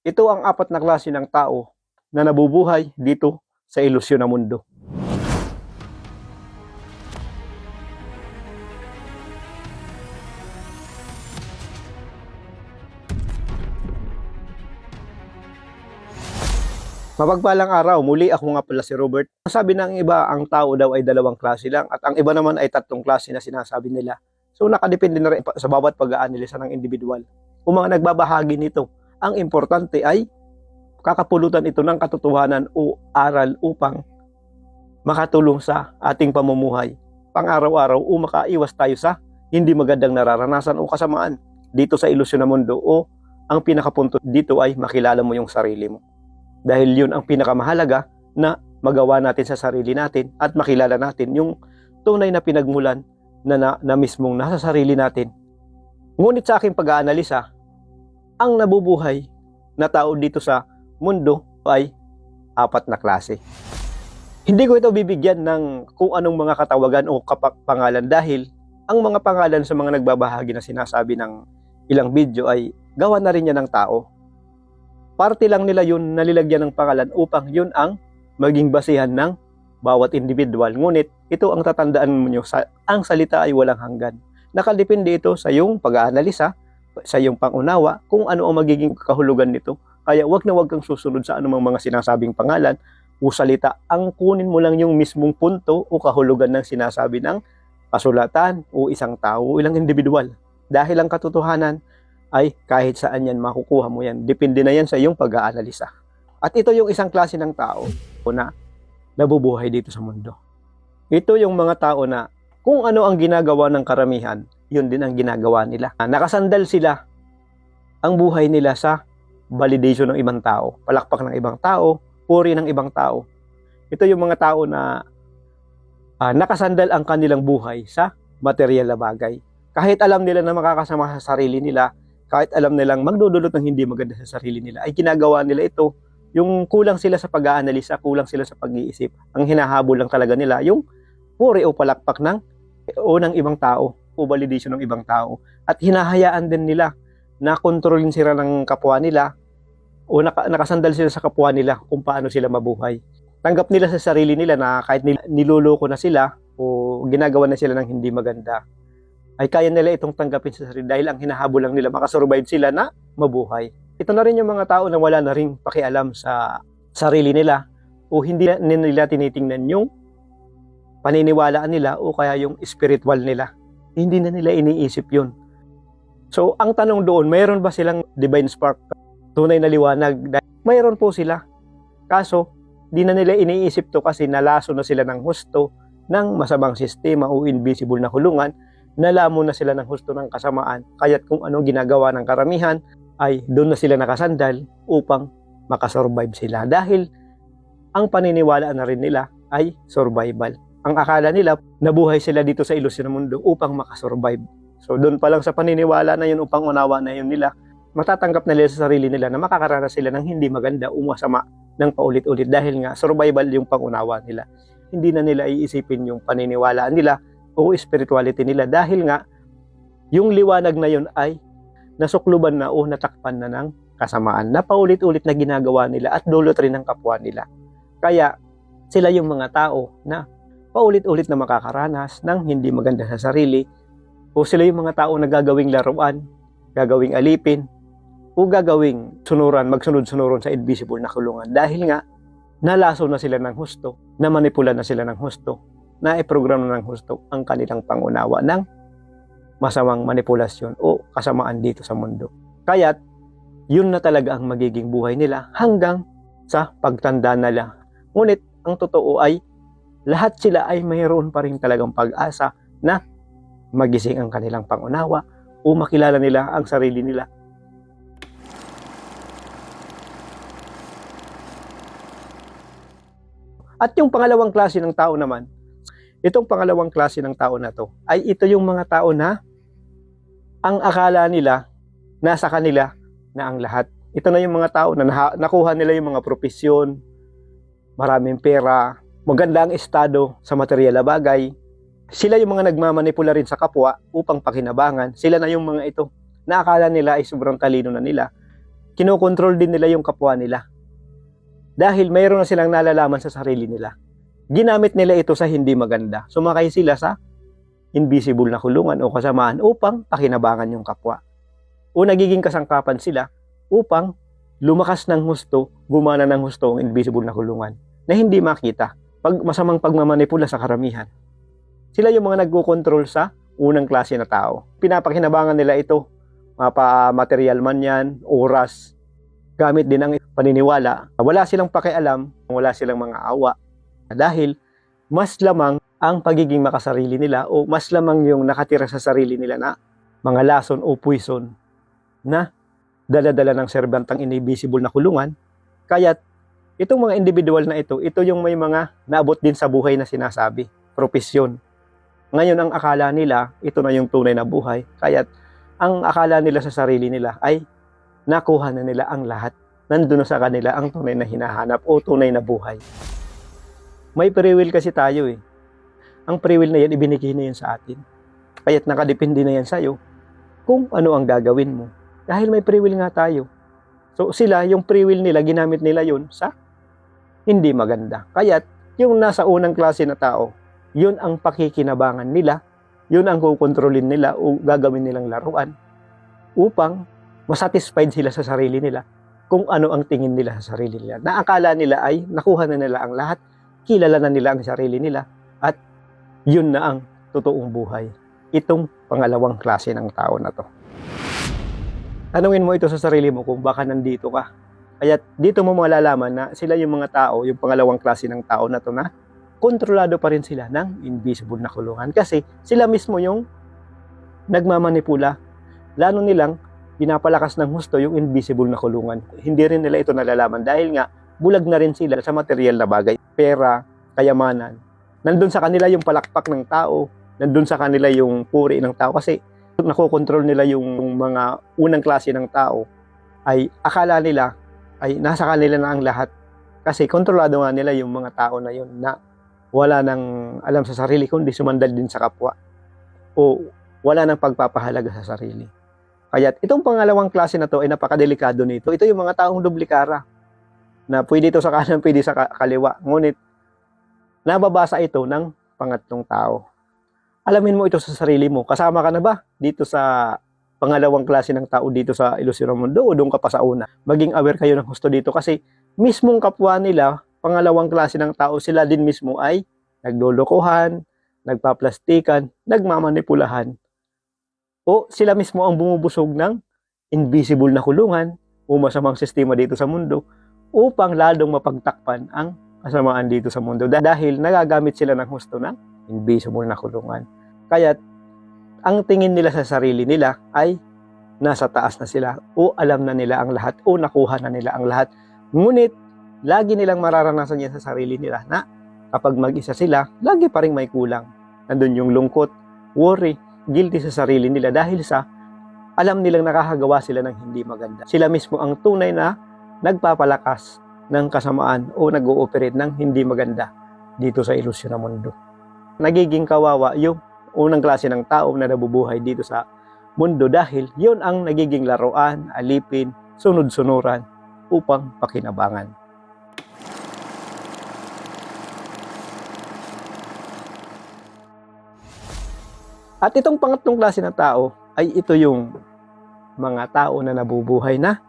Ito ang apat na klase ng tao na nabubuhay dito sa ilusyon na mundo. Mapagpalang araw, muli ako nga pala si Robert. Sabi ng iba, ang tao daw ay dalawang klase lang at ang iba naman ay tatlong klase na sinasabi nila. So nakadepende na rin sa bawat pag-aanalisa ng individual. Kung mga nagbabahagi nito, ang importante ay kakapulutan ito ng katotohanan o aral upang makatulong sa ating pamumuhay pang-araw-araw o makaiwas tayo sa hindi magandang nararanasan o kasamaan dito sa ilusyon na mundo, o ang pinakapunto dito ay makilala mo yung sarili mo. Dahil yun ang pinakamahalaga na magawa natin sa sarili natin at makilala natin yung tunay na pinagmulan na mismong nasa sarili natin. Ngunit sa aking pag-aanalisa, ang nabubuhay na tao dito sa mundo ay apat na klase. Hindi ko ito bibigyan ng kung anong mga katawagan o pangalan dahil ang mga pangalan sa mga nagbabahagi na sinasabi ng ilang video ay gawa na rin yan ng tao. Parte lang nila yun nalilagyan ng pangalan upang yun ang maging basihan ng bawat individual. Ngunit ito ang tatandaan mo nyo, ang salita ay walang hanggan. Nakadepende ito sa iyong pag-aanalisa, sa iyong pangunawa, kung ano ang magiging kahulugan nito. Kaya wag na wag kang susunod sa anumang mga sinasabing pangalan o salita. Ang kunin mo lang yung mismong punto o kahulugan ng sinasabi ng kasulatan o isang tao o ilang individual. Dahil ang katotohanan ay kahit saan yan makukuha mo yan. Depende na yan sa iyong pag-aanalisa. At ito yung isang klase ng tao na nabubuhay dito sa mundo. Ito yung mga tao na kung ano ang ginagawa ng karamihan, yun din ang ginagawa nila. Nakasandal sila ang buhay nila sa validation ng ibang tao, palakpak ng ibang tao, puri ng ibang tao. Ito yung mga tao na nakasandal ang kanilang buhay sa material na bagay. Kahit alam nila na makakasama sa sarili nila, kahit alam nilang magdudulot ng hindi maganda sa sarili nila, ay ginagawa nila ito. Yung kulang sila sa pag-aanalisa, kulang sila sa pag-iisip. Ang hinahabol lang talaga nila yung puri o palakpak ng ibang tao o validation ng ibang tao. At hinahayaan din nila na kontrolin sila ng kapwa nila o nakasandal sila sa kapwa nila kung paano sila mabuhay. Tanggap nila sa sarili nila na kahit niloloko na sila o ginagawa na sila ng hindi maganda, ay kaya nila itong tanggapin sa sarili dahil ang hinahabol lang nila makasurvive sila na mabuhay. Ito na rin yung mga tao na wala na rin pakialam sa sarili nila o hindi nila tinitingnan yung paniniwalaan nila o kaya yung spiritual nila. Hindi na nila iniisip yun. So, ang tanong doon, mayroon ba silang divine spark? Tunay na liwanag? Mayroon po sila. Kaso, di na nila iniisip to kasi nalaso na sila ng husto ng masamang sistema o invisible na kulungan. Nalamo na sila ng husto ng kasamaan, kaya't kung anong ginagawa ng karamihan ay doon na sila nakasandal upang makasurvive sila dahil ang paniniwala na rin nila ay survival. Ang akala nila, nabuhay sila dito sa ilusyon ng mundo upang makasurvive. So doon pa lang sa paniniwala na yun upang unawa na yun nila, matatanggap na nila sa sarili nila na makakaranas sila ng hindi maganda o masama ng paulit-ulit dahil nga survival yung pangunawa nila. Hindi na nila iisipin yung paniniwalaan nila o spirituality nila dahil nga yung liwanag na yun ay nasukluban na o natakpan na ng kasamaan na paulit-ulit na ginagawa nila at dulot rin ng kapwa nila. Kaya sila yung mga tao na paulit-ulit na makakaranas ng hindi maganda sa sarili o sila yung mga tao na gagawing laruan, gagawing alipin o gagawing sunuran, magsunod-sunuron sa invisible na kulungan dahil nga nalaso na sila ng husto, na manipula na sila ng husto, na iprograma ng husto ang kanilang pangunawa ng masamang manipulasyon o kasamaan dito sa mundo. Kaya't yun na talaga ang magiging buhay nila hanggang sa pagtanda nila. Ngunit ang totoo ay lahat sila ay mayroon pa rin talagang pag-asa na magising ang kanilang pangunawa o makilala nila ang sarili nila. At yung pangalawang klase ng tao naman, itong pangalawang klase ng tao na to, ay ito yung mga tao na ang akala nila, nasa kanila na ang lahat. Ito na yung mga tao na nakuha nila yung mga propesyon, maraming pera, maganda ang estado sa material na bagay. Sila yung mga nagmamanipula rin sa kapwa upang pakinabangan. Sila na yung mga ito na akala nila ay sobrang talino na nila. kinokontrol din nila yung kapwa nila. Dahil mayroon na silang nalalaman sa sarili nila. Ginamit nila ito sa hindi maganda. Sumakay sila sa invisible na kulungan o kasamaan upang pakinabangan yung kapwa. O nagiging kasangkapan sila upang lumakas ng husto, gumana ng husto ang invisible na kulungan na hindi makita. Masamang pagmamanipula sa karamihan. Sila yung mga nagko-control sa unang klase na tao. Pinapakinabangan nila ito, mapa-material man yan, oras, gamit din ang paniniwala. Wala silang pakialam, wala silang mga awa. Dahil mas lamang ang pagiging makasarili nila o mas lamang yung nakatira sa sarili nila na mga lason o puison na dala-dala ng serbantang invisible na kulungan. Kaya't itong mga individual na ito yung may mga naabot din sa buhay na sinasabi, propesyon. Ngayon ang akala nila, ito na yung tunay na buhay. Kaya't ang akala nila sa sarili nila ay nakuha na nila ang lahat. Nandun na sa kanila ang tunay na hinahanap o tunay na buhay. May free will kasi tayo eh. Ang free will na yan, ibinigay na yan sa atin. Kaya't nakadepende na yan sa'yo kung ano ang gagawin mo. Dahil may free will nga tayo. So sila, yung free will nila, ginamit nila yun sa hindi maganda. Kaya't yung nasa unang klase na tao, yun ang pakikinabangan nila, yun ang kukontrolin nila o gagawin nilang laruan upang masatisfied sila sa sarili nila kung ano ang tingin nila sa sarili nila. Naakala nila ay nakuha na nila ang lahat, kilala na nila ang sarili nila, at yun na ang totoong buhay. Itong pangalawang klase ng tao na to. Tanungin mo ito sa sarili mo kung baka nandito ka. Kaya dito mo malalaman na sila yung mga tao, yung pangalawang klase ng tao na to na kontrolado pa rin sila ng invisible na kulungan. Kasi sila mismo yung nagmamanipula. Lalo nilang pinapalakas ng husto yung invisible na kulungan. Hindi rin nila ito nalalaman dahil nga bulag na rin sila sa material na bagay. Pera, kayamanan. Nandun sa kanila yung palakpak ng tao. Nandun sa kanila yung puri ng tao. Kasi nakokontrol nila yung mga unang klase ng tao. Ay akala nila ay nasa kanila na ang lahat. Kasi kontrolado nga nila yung mga tao na yun na wala nang alam sa sarili kundi sumandal din sa kapwa. O wala nang pagpapahalaga sa sarili. Kaya itong pangalawang klase na to ay napakadelikado nito. Ito yung mga taong dublikara na pwede ito sa kanan, pwede sa kaliwa. Ngunit nababasa ito ng pangatlong tao. Alamin mo ito sa sarili mo. Kasama ka na ba dito sa pangalawang klase ng tao dito sa Ilusyon ng Mundo o doon ka pa sa una? Maging aware kayo ng husto dito kasi mismong kapwa nila, pangalawang klase ng tao, sila din mismo ay naglolokohan, nagpaplastikan, nagmamanipulahan. O sila mismo ang bumubusog ng invisible na kulungan o masamang sistema dito sa mundo upang lalong mapagtakpan ang kasamaan dito sa mundo dahil nagagamit sila ng husto ng invisible na kulungan. Kaya ang tingin nila sa sarili nila ay nasa taas na sila o alam na nila ang lahat o nakuha na nila ang lahat. Ngunit lagi nilang mararanasan yan sa sarili nila na kapag mag-isa sila, lagi pa rin may kulang. Nandun yung lungkot, worry, guilty sa sarili nila dahil sa alam nilang nakakagawa sila ng hindi maganda. Sila mismo ang tunay na nagpapalakas ng kasamaan o nag-ooperate ng hindi maganda dito sa Ilusyon ng Mundo. Nagiging kawawa yung unang klase ng tao na nabubuhay dito sa mundo dahil yon ang nagiging laruan, alipin, sunod-sunuran upang pakinabangan. At itong pangatlong klase ng tao ay ito yung mga tao na nabubuhay na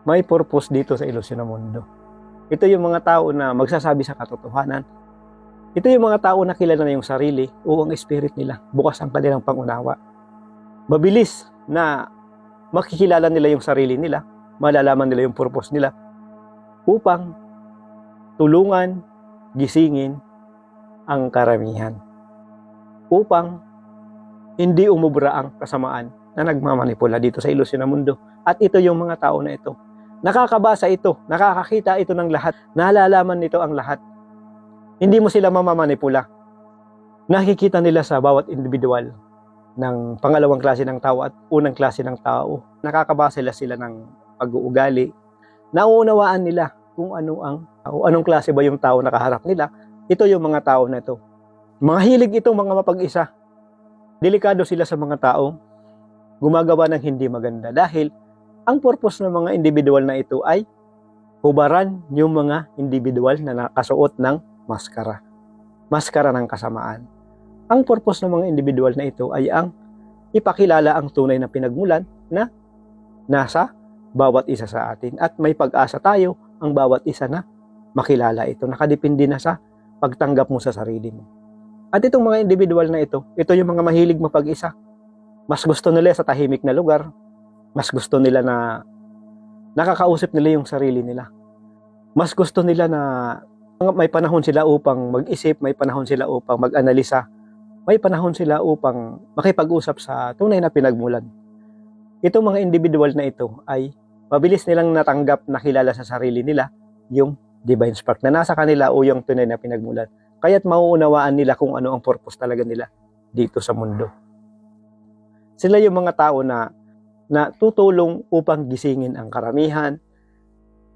may purpose dito sa Ilusyon ng Mundo. Ito yung mga tao na magsasabi sa katotohanan. Ito yung mga tao na kilala na yung sarili o ang spirit nila. Bukas ang kanilang pangunawa. Mabilis na makikilala nila yung sarili nila, malalaman nila yung purpose nila upang tulungan, gisingin ang karamihan. Upang hindi umubra ang kasamaan na nagmamanipula dito sa Ilusyon ng Mundo. At ito yung mga tao na ito. Nakakabasa ito, nakakakita ito ng lahat, nalalaman nito ang lahat. Hindi mo sila mamamanipula. Nakikita nila sa bawat individual ng pangalawang klase ng tao at unang klase ng tao. Nakakabasa sila ng pag-uugali. Nauunawaan nila kung anong klase ba yung tao na kaharap nila. Ito yung mga tao na ito. Mga hilig itong mga mapag-isa. Delikado sila sa mga tao gumagawa ng hindi maganda dahil Ang purpose ng mga individual na ito ay hubaran yung mga individual na nakasuot ng maskara. Maskara ng kasamaan. Ang purpose ng mga individual na ito ay ang ipakilala ang tunay na pinagmulan na nasa bawat isa sa atin. At may pag-asa tayo ang bawat isa na makilala ito. Nakadepende na sa pagtanggap mo sa sarili mo. At itong mga individual na ito yung mga mahilig mapag-isa. Mas gusto nila sa tahimik na lugar. Mas gusto nila na nakakausap nila yung sarili nila. Mas gusto nila na may panahon sila upang mag-isip, may panahon sila upang mag-analisa, may panahon sila upang makipag-usap sa tunay na pinagmulan. Itong mga individual na ito ay mabilis nilang natanggap na kilala sa sarili nila yung divine spark na nasa kanila o yung tunay na pinagmulan. Kaya't mauunawaan nila kung ano ang purpose talaga nila dito sa mundo. Sila yung mga tao na tutulong upang gisingin ang karamihan,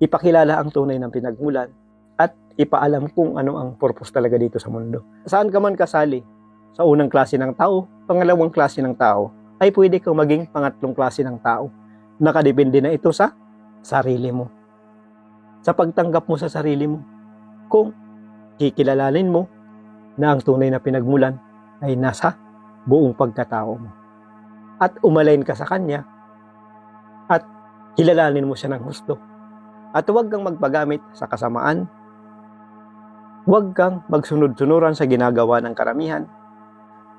ipakilala ang tunay ng pinagmulan, at ipaalam kung ano ang purpose talaga dito sa mundo. Saan ka man kasali, sa unang klase ng tao, pangalawang klase ng tao, ay pwede kang maging pangatlong klase ng tao. Nakadepende na ito sa sarili mo. Sa pagtanggap mo sa sarili mo. Kung kikilalanin mo na ang tunay na pinagmulan ay nasa buong pagkatao mo. At umalain ka sa Kanya at kilalanin mo siya ng gusto. At huwag kang magpagamit sa kasamaan. Huwag kang magsunod-sunuran sa ginagawa ng karamihan.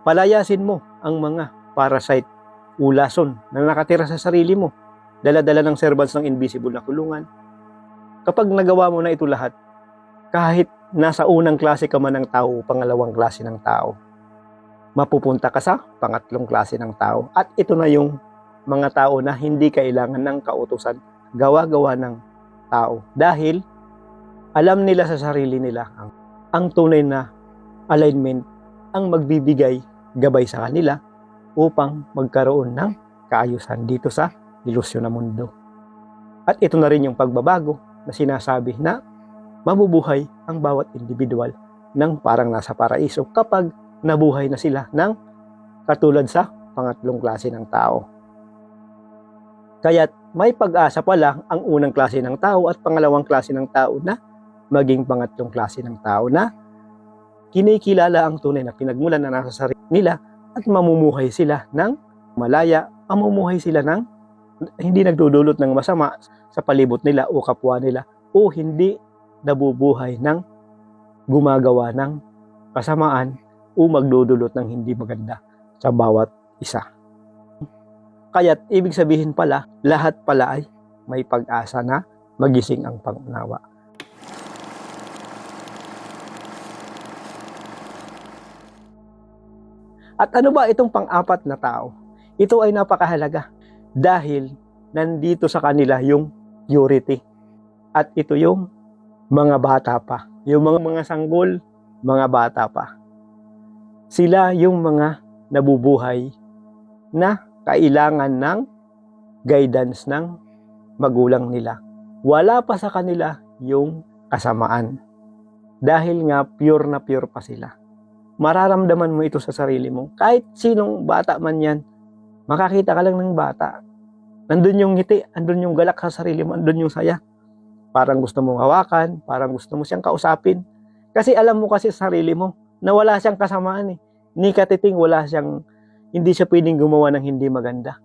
Palayasin mo ang mga parasite, ulason na nakatira sa sarili mo. Dala-dala ng servants ng invisible na kulungan. Kapag nagawa mo na ito lahat, kahit nasa unang klase ka man ng tao, pangalawang klase ng tao, mapupunta ka sa pangatlong klase ng tao. At ito na yung mga tao na hindi kailangan ng kautusan, gawa-gawa ng tao. Dahil alam nila sa sarili nila ang tunay na alignment ang magbibigay gabay sa kanila upang magkaroon ng kaayusan dito sa ilusyon na mundo. At ito na rin yung pagbabago na sinasabi na mabubuhay ang bawat individual ng parang nasa paraiso kapag nabuhay na sila ng katulad sa pangatlong klase ng tao. Kaya't may pag-asa pala ang unang klase ng tao at pangalawang klase ng tao na maging pangatlong klase ng tao na kinikilala ang tunay na pinagmulan na nasa sarili nila at mamumuhay sila ng malaya, mamumuhay sila ng hindi nagdudulot ng masama sa palibot nila o kapwa nila o hindi nabubuhay ng gumagawa ng kasamaan o magdudulot ng hindi maganda sa bawat isa. Kaya't ibig sabihin pala, lahat pala ay may pag-asa na magising ang pangunawa. At ano ba itong pang-apat na tao? Ito ay napakahalaga dahil nandito sa kanila yung purity. At ito yung mga bata pa. Yung mga sanggol, mga bata pa. Sila yung mga nabubuhay na kailangan ng guidance ng magulang nila. Wala pa sa kanila yung kasamaan. Dahil nga pure na pure pa sila. Mararamdaman mo ito sa sarili mo. Kahit sinong bata man yan, makakita ka lang ng bata. Nandun yung ngiti, andun yung galak sa sarili mo, andun yung saya. Parang gusto mong hawakan, parang gusto mo siyang kausapin. Kasi alam mo kasi sa sarili mo na wala siyang kasamaan eh. Ni katiting hindi siya pwedeng gumawa ng hindi maganda.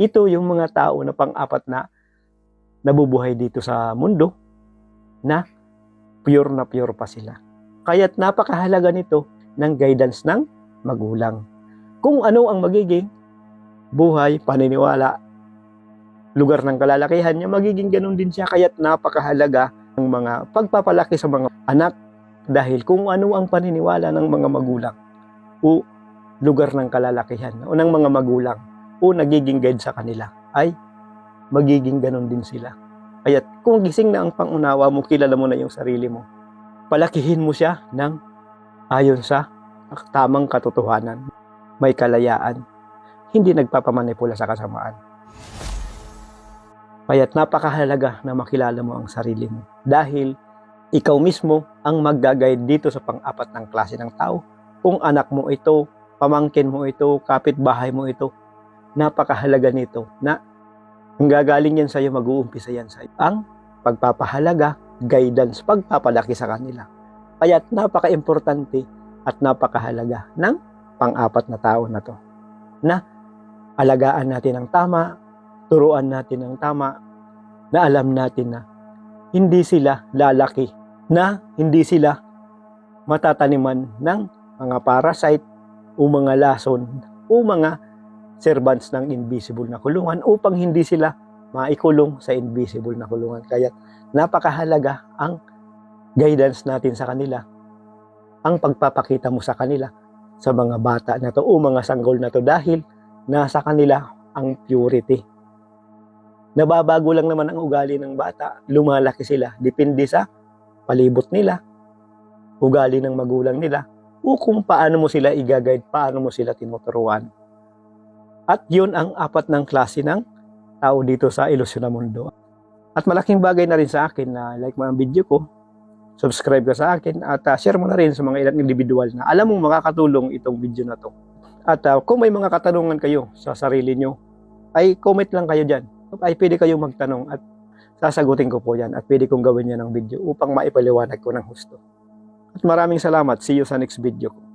Ito yung mga tao na pang-apat na nabubuhay dito sa mundo na pure pa sila. Kaya't napakahalaga nito ng guidance ng magulang. Kung ano ang magiging buhay, paniniwala, lugar ng kalalakihan niya, magiging ganun din siya. Kaya't napakahalaga ng mga pagpapalaki sa mga anak dahil kung ano ang paniniwala ng mga magulang o lugar ng kalalakihan o ng mga magulang o nagiging guide sa kanila ay magiging ganun din sila. Kaya't kung gising na ang pangunawa mo, kilala mo na yung sarili mo, palakihin mo siya ng ayon sa tamang katotohanan. May kalayaan. Hindi nagpapamanipula sa kasamaan. Kaya't napakahalaga na makilala mo ang sarili mo. Dahil ikaw mismo ang mag-guide dito sa pang-apat ng klase ng tao. Kung anak mo ito, pamangkin mo ito, kapitbahay mo ito, napakahalaga nito na Ang gagaling yan sa'yo, mag-uumpisa yan sa'yo. Ang pagpapahalaga, guidance, pagpapalaki sa kanila. Kaya napaka-importante at napakahalaga ng pang-apat na tao na to. Na alagaan natin ang tama, turuan natin ang tama, na alam natin na hindi sila lalaki, na hindi sila matataniman ng mga parasite o mga lason o mga servants ng invisible na kulungan upang hindi sila maikulong sa invisible na kulungan. Kaya napakahalaga ang guidance natin sa kanila, ang pagpapakita mo sa kanila sa mga bata na to o mga sanggol na to dahil nasa kanila ang purity. Nababago lang naman ang ugali ng bata, lumalaki sila, depende sa palibot nila, ugali ng magulang nila, o kung paano mo sila i-guide, paano mo sila tinuturuan. At yun ang apat ng klase ng tao dito sa Ilusyon na Mundo. At malaking bagay na rin sa akin na like mo ang video ko, subscribe ka sa akin, at share mo na rin sa mga ilang individual na alam mong makakatulong itong video na to. At kung may mga katanungan kayo sa sarili nyo, ay comment lang kayo dyan. Ay pwede kayong magtanong at sasagutin ko po yan at pwede kong gawin yan ng video upang maipaliwanag ko ng husto. At maraming salamat. See you sa next video ko.